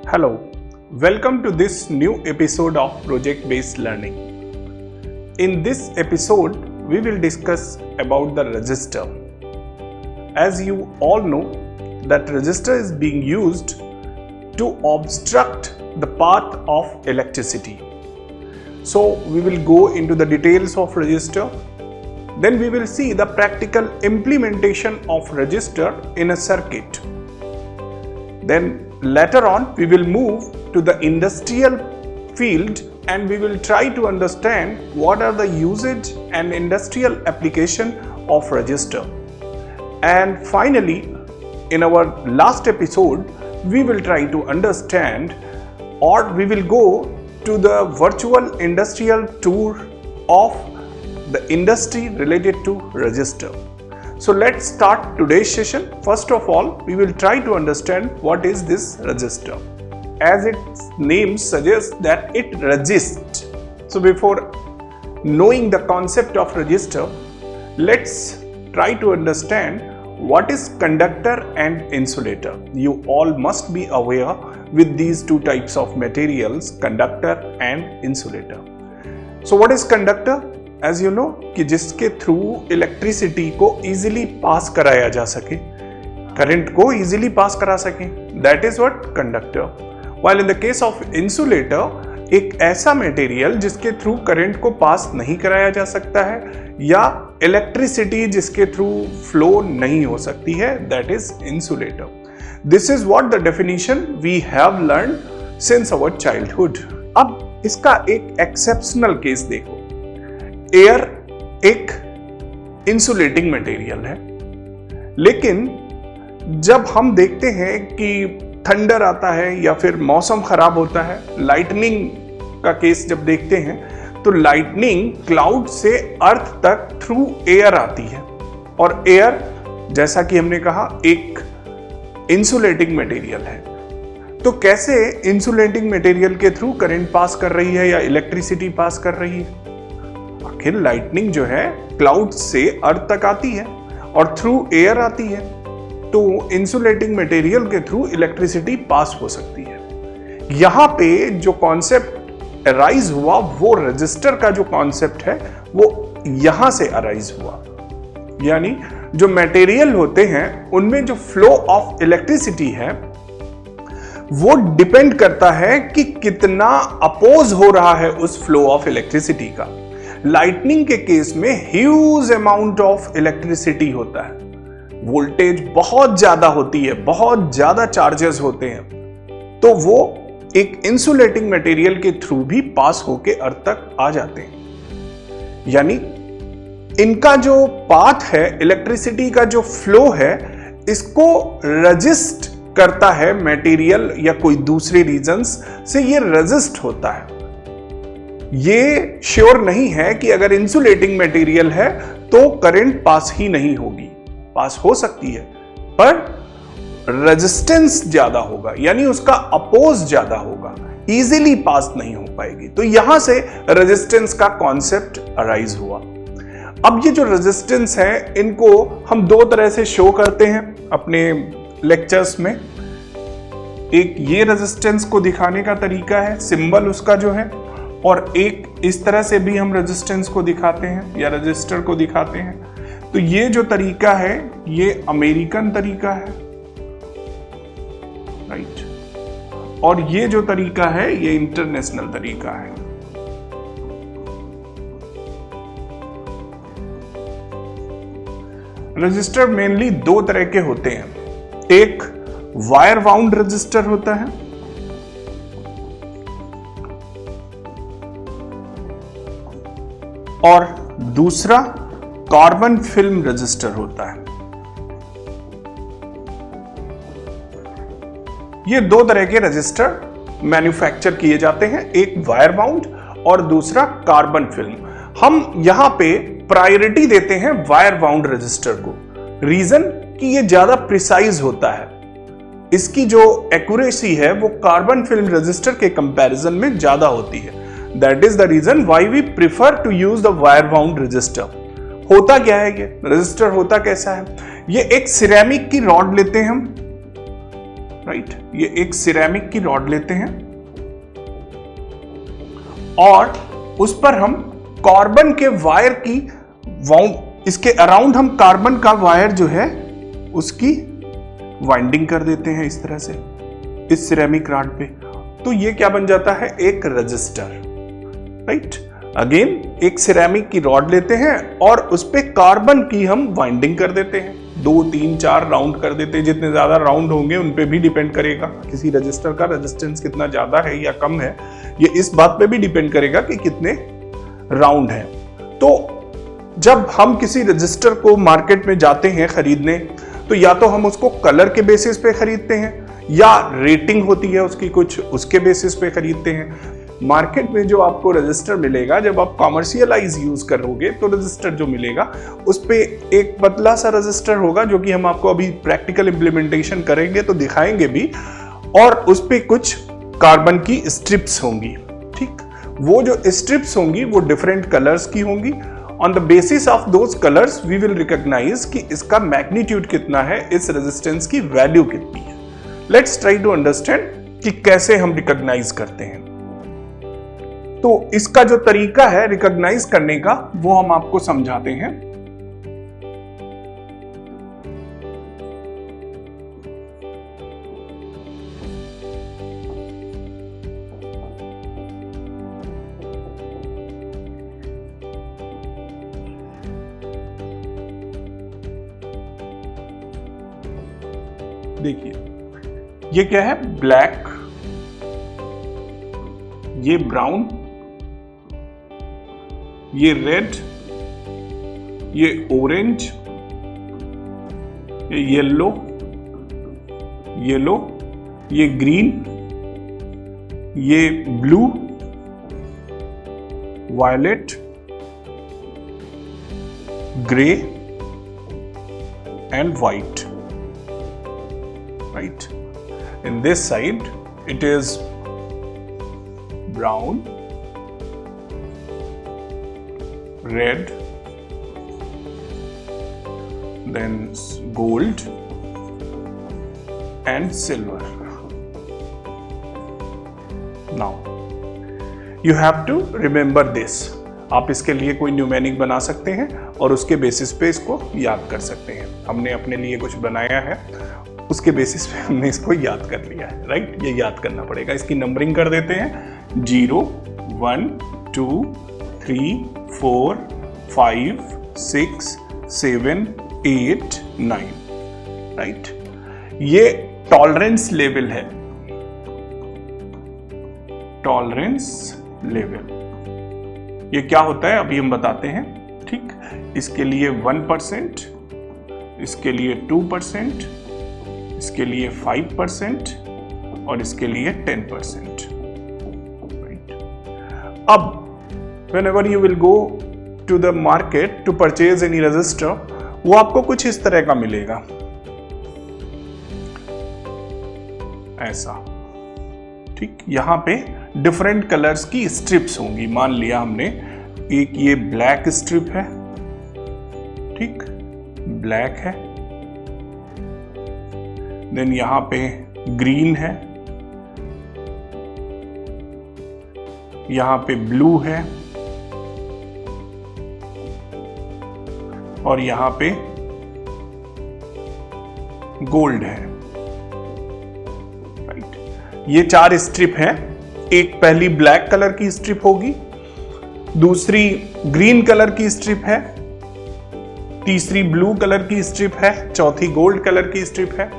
Hello, welcome to this new episode of Project Based Learning. In this episode, we will discuss about the resistor. As you all know, that resistor is being used to obstruct the path of electricity. So we will go into the details of resistor. Then we will see the practical implementation of resistor in a circuit. Then later on we will move to the industrial field and we will try to understand what are the usage and industrial application of resistor. And finally, in our last episode, we will try to understand, or we will go to the virtual industrial tour of the industry related to resistor. So let's start today's session. First of all, we will try to understand what is this resistor. As its name suggests that it resists. So before knowing the concept of resistor, let's try to understand what is conductor and insulator. You all must be aware with these two types of materials, conductor and insulator. So what is conductor? As you know कि जिसके through electricity को easily pass कराया जा सके, current को easily pass करा सके, that is what conductor. While in the case of insulator, एक ऐसा मटेरियल जिसके थ्रू करंट को पास नहीं कराया जा सकता है या इलेक्ट्रिसिटी जिसके थ्रू फ्लो नहीं हो सकती है, that is insulator. This is what the definition we have learned since our childhood. अब इसका एक एक्सेप्शनल केस देखो. एयर एक इंसुलेटिंग मटेरियल है, लेकिन जब हम देखते हैं कि थंडर आता है या फिर मौसम खराब होता है, लाइटनिंग का केस जब देखते हैं तो लाइटनिंग क्लाउड से अर्थ तक थ्रू एयर आती है और एयर, जैसा कि हमने कहा, एक इंसुलेटिंग मटेरियल है. तो कैसे इंसुलेटिंग मटेरियल के थ्रू करंट पास कर रही है या इलेक्ट्रिसिटी पास कर रही है? आखिर लाइटनिंग जो है क्लाउड से अर्थ तक आती है और थ्रू एयर आती है, तो इंसुलेटिंग मटेरियल के थ्रू इलेक्ट्रिसिटी पास हो सकती है. यहां पे जो कॉन्सेप्ट अराइज हुआ, वो रेजिस्टर का जो कॉन्सेप्ट है वो यहां से अराइज हुआ. यानी जो मटेरियल होते हैं उनमें जो फ्लो ऑफ इलेक्ट्रिसिटी है वो डिपेंड करता है कि कितना अपोज हो रहा है उस फ्लो ऑफ इलेक्ट्रिसिटी का. लाइटनिंग के केस में ह्यूज अमाउंट ऑफ इलेक्ट्रिसिटी होता है, वोल्टेज बहुत ज्यादा होती है, बहुत ज्यादा चार्जेस होते हैं, तो वो एक इंसुलेटिंग मटेरियल के थ्रू भी पास होके अर्थ तक आ जाते हैं. यानी इनका जो पाथ है, इलेक्ट्रिसिटी का जो फ्लो है, इसको रेजिस्ट करता है मटेरियल या कोई दूसरे रीजंस से ये रेजिस्ट होता है. ये श्योर नहीं है कि अगर इंसुलेटिंग मटेरियल है तो करंट पास ही नहीं होगी, पास हो सकती है, पर रेजिस्टेंस ज्यादा होगा, यानी उसका अपोज ज्यादा होगा, इजीली पास नहीं हो पाएगी. तो यहां से रेजिस्टेंस का कॉन्सेप्ट अराइज हुआ. अब ये जो रेजिस्टेंस है, इनको हम दो तरह से शो करते हैं अपने लेक्चर्स में. एक ये रेजिस्टेंस को दिखाने का तरीका है, सिंबल उसका जो है, और एक इस तरह से भी हम रेजिस्टेंस को दिखाते हैं या रेजिस्टर को दिखाते हैं. तो ये जो तरीका है ये अमेरिकन तरीका है, राइट, और ये जो तरीका है ये इंटरनेशनल तरीका है. रेजिस्टर मेनली दो तरह के होते हैं. एक वायर वाउंड रेजिस्टर होता है और दूसरा कार्बन फिल्म रेजिस्टर होता है. ये दो तरह के रेजिस्टर मैन्युफैक्चर किए जाते हैं, एक वायर बाउंड और दूसरा कार्बन फिल्म. हम यहां पे प्रायोरिटी देते हैं वायर बाउंड रेजिस्टर को. रीजन कि ये ज्यादा प्रिसाइज होता है, इसकी जो एक्यूरेसी है वो कार्बन फिल्म रेजिस्टर के कंपैरिजन में ज्यादा होती है. That is the reason why we prefer to use the wire wound resistor. होता क्या है ये रेजिस्टर? होता कैसा है? ये एक सिरेमिक की रॉड लेते हैं हम, राइट। ये एक सिरेमिक की रॉड लेते हैं और उस पर हम कार्बन के वायर की इसके अराउंड हम कार्बन का वायर जो है उसकी वाइंडिंग कर देते हैं इस तरह से इस सिरेमिक रॉड पे। तो ये क्या बन जाता है, एक रजिस्टर, राइट। अगेन एक सिरेमिक की रॉड लेते हैं और उस पे कार्बन की हम वाइंडिंग कर देते हैं, 2 3 4 राउंड कर देते हैं। जितने ज्यादा राउंड होंगे उन पे भी डिपेंड करेगा किसी रजिस्टर का रेजिस्टेंस कितना ज्यादा है या कम है, ये इस बात पे भी डिपेंड करेगा कि कितने राउंड है। तो जब हम किसी रजिस्टर को मार्केट में जाते हैं खरीदने, तो या तो हम उसको कलर के बेसिस पे खरीदते हैं या रेटिंग होती है उसकी कुछ, उसके बेसिस पे खरीदते हैं। मार्केट में जो आपको रजिस्टर मिलेगा, जब आप कॉमर्शियलाइज यूज करोगे तो रजिस्टर जो मिलेगा उस पे एक पतला सा रजिस्टर होगा, जो कि हम आपको अभी प्रैक्टिकल इंप्लीमेंटेशन करेंगे तो दिखाएंगे भी, और उस पे कुछ कार्बन की स्ट्रिप्स होंगी, ठीक। वो जो स्ट्रिप्स होंगी वो डिफरेंट कलर्स की होंगी। On the basis of those colours we will recognise कि इसका मैग्नीट्यूड कितना है, इस रेजिस्टेंस की वैल्यू कितनी है। लेट्स ट्राई टू अंडरस्टैंड कि कैसे हम रिकॉग्नाइज करते हैं। तो इसका जो तरीका है रिकॉग्नाइज करने का वो हम आपको समझाते हैं। देखिए ये क्या है, ब्लैक, ये ब्राउन, ये रेड, ये ऑरेंज, ये येलो, ये ग्रीन, ये blue, violet, grey and white, right? In this side it is brown, red, then gold and silver. Now you have to remember this. आप इसके लिए कोई न्यूमेरिक बना सकते हैं और उसके बेसिस पे इसको याद कर सकते हैं। हमने अपने लिए कुछ बनाया है, उसके बेसिस पे हमने इसको याद कर लिया है, राइट। ये याद करना पड़ेगा। इसकी नंबरिंग कर देते हैं 0 1 2 3 4 5 6 7 8 9, राइट। ये टॉलरेंस लेवल है, टॉलरेंस लेवल। ये क्या होता है अभी हम बताते हैं, ठीक। इसके लिए 1%, इसके लिए 2%, इसके लिए 5% और इसके लिए 10%, right? अब whenever you will go to the market to purchase any resistor, वो आपको कुछ इस तरह का मिलेगा, ऐसा, ठीक। यहां पे डिफरेंट कलर्स की स्ट्रिप्स होंगी। मान लिया हमने एक ये ब्लैक स्ट्रिप है, ठीक, ब्लैक है, देन यहां पे ग्रीन है, यहां पे ब्लू है और यहां पे गोल्ड है, राइट। ये 4 स्ट्रिप हैं। एक पहली ब्लैक कलर की स्ट्रिप होगी, दूसरी ग्रीन कलर की स्ट्रिप है, तीसरी ब्लू कलर की स्ट्रिप है, चौथी गोल्ड कलर की स्ट्रिप है,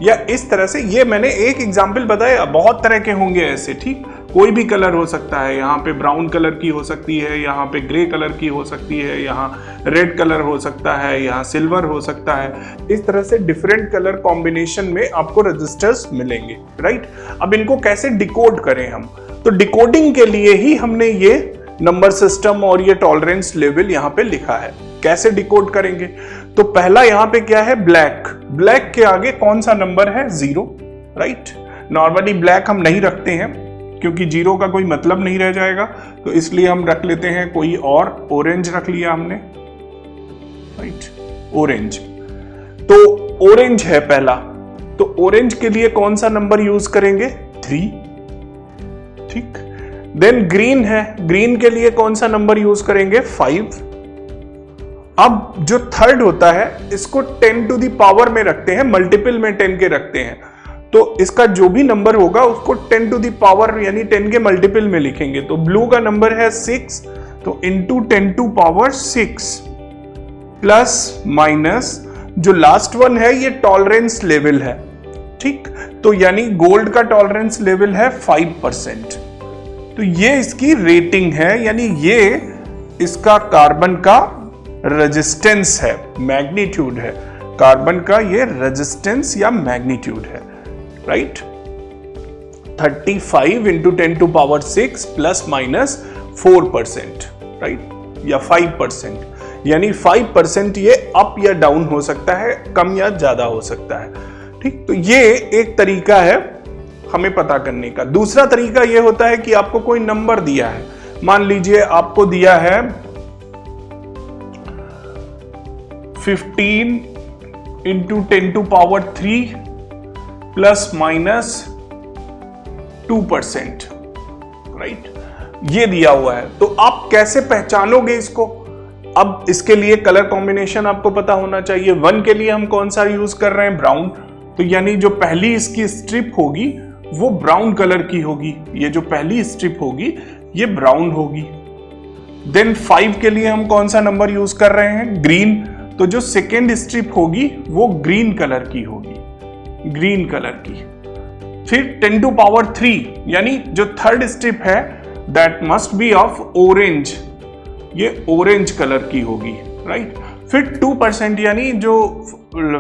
या इस तरह से। ये मैंने एक एग्जाम्पल बताया, बहुत तरह के होंगे ऐसे, ठीक। कोई भी कलर हो सकता है, यहाँ पे ब्राउन कलर की हो सकती है, यहाँ पे ग्रे कलर की हो सकती है, यहाँ रेड कलर हो सकता है, यहाँ सिल्वर हो सकता है। इस तरह से डिफरेंट कलर कॉम्बिनेशन में आपको रजिस्टर्स मिलेंगे, राइट। अब इनको कैसे डिकोड करें हम, तो डिकोडिंग के लिए ही हमने ये नंबर सिस्टम और ये टॉलरेंस लेवल यहाँ पे लिखा है। कैसे डिकोड करेंगे, तो पहला यहाँ पे क्या है, ब्लैक। ब्लैक के आगे कौन सा नंबर है, 0, राइट। नॉर्मली ब्लैक हम नहीं रखते हैं क्योंकि 0 का कोई मतलब नहीं रह जाएगा, तो इसलिए हम रख लेते हैं कोई और। ऑरेंज रख लिया हमने, राइट, ऑरेंज। तो ऑरेंज है पहला, तो ऑरेंज के लिए कौन सा नंबर यूज करेंगे? 3। ठीक। देन ग्रीन है, ग्रीन के लिए कौन सा नंबर यूज करेंगे? 5। अब जो थर्ड होता है इसको 10 टू द पावर में रखते हैं, मल्टीपल में 10 के रखते हैं, तो इसका जो भी नंबर होगा उसको 10 टू द पावर यानी 10 के मल्टीपल में लिखेंगे। तो ब्लू का नंबर है 6, तो into 10 to power 6 plus minus जो लास्ट वन है ये टॉलरेंस लेवल है। ठीक, तो यानी गोल्ड का टॉलरेंस लेवल है 5%। तो ये इसकी रेटिंग है, यानी ये इसका कार्बन का रेजिस्टेंस है, मैग्नीट्यूड है, कार्बन का ये रेजिस्टेंस या मैग्नीट्यूड है, right. 35 into 10 to power 6 plus minus 4%, right, या 5%, यानी 5% ये अप या डाउन हो सकता है, कम या ज्यादा हो सकता है। ठीक, तो ये एक तरीका है हमें पता करने का। दूसरा तरीका ये होता है कि आपको कोई नंबर दिया है, मान लीजिए आपको दिया है 15 into 10 to power 3 plus minus 2%, right, ये दिया हुआ है। तो आप कैसे पहचानोगे इसको? अब इसके लिए कलर कॉम्बिनेशन आपको पता होना चाहिए। 1 के लिए हम कौन सा यूज कर रहे हैं? ब्राउन, तो यानी जो पहली इसकी स्ट्रिप होगी वो ब्राउन कलर की होगी, ये जो पहली स्ट्रिप होगी ये ब्राउन होगी। देन 5 के लिए हम कौन सा नंबर यूज कर रहे हैं? ग्रीन, तो जो सेकेंड स्ट्रिप होगी वो ग्रीन कलर की होगी, ग्रीन कलर की। फिर 10 टू पावर 3 यानी जो थर्ड स्ट्रिप है that must be of orange, ये ऑरेंज कलर की होगी, राइट। फिर 2% यानी जो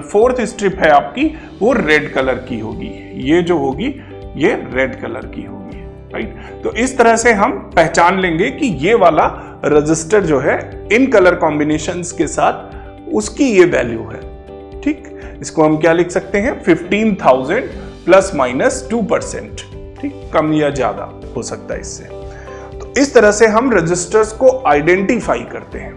फोर्थ स्ट्रिप है आपकी वो रेड कलर की होगी, ये जो होगी ये रेड कलर की होगी, राइट। तो इस तरह से हम पहचान लेंगे कि ये वाला रजिस्टर जो है इन कलर कॉम्बिनेशंस के साथ उसकी ये वैल्यू है। ठीक, इसको हम क्या लिख सकते हैं? 15,000 प्लस माइनस 2%। ठीक, कम या ज्यादा हो सकता है इससे। तो इस तरह से हम रजिस्टर्स को आइडेंटिफाई करते हैं।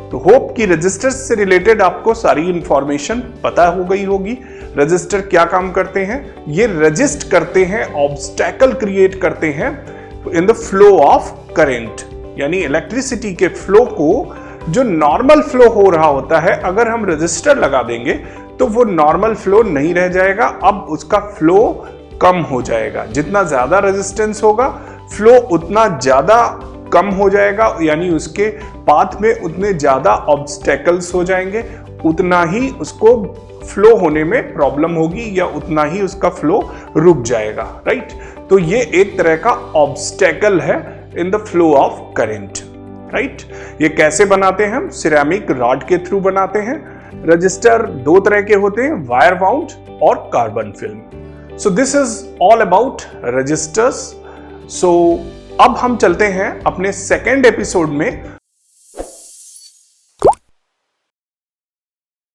तो होप कि रजिस्टर्स से रिलेटेड आपको सारी इंफॉर्मेशन पता हो गई होगी। रजिस्टर क्या काम करते हैं? ये रजिस्ट करते हैं, ऑब्स्टैकल क्रिएट करते हैं in the flow of current, यानी इलेक्ट्रिसिटी के फ्लो को, जो नॉर्मल फ्लो हो रहा होता है, अगर हम रजिस्टर लगा देंगे तो वो नॉर्मल फ्लो नहीं रह जाएगा, अब उसका फ्लो कम हो जाएगा। जितना ज्यादा रेजिस्टेंस होगा फ्लो उतना ज्यादा कम हो जाएगा, यानी उसके पाथ में उतने ज्यादा ऑब्स्टेकल्स हो जाएंगे, उतना ही उसको फ्लो होने में प्रॉब्लम होगी या उतना ही उसका फ्लो रुक जाएगा, राइट। तो ये एक तरह का ऑब्स्टेकल है in the flow of current, right. ये कैसे बनाते हैं हम? सिरेमिक रॉड के थ्रू बनाते हैं। रजिस्टर दो तरह के होते हैं, वायर वाउंड और carbon film. So this is all about resistors. सो अब हम चलते हैं अपने सेकेंड एपिसोड में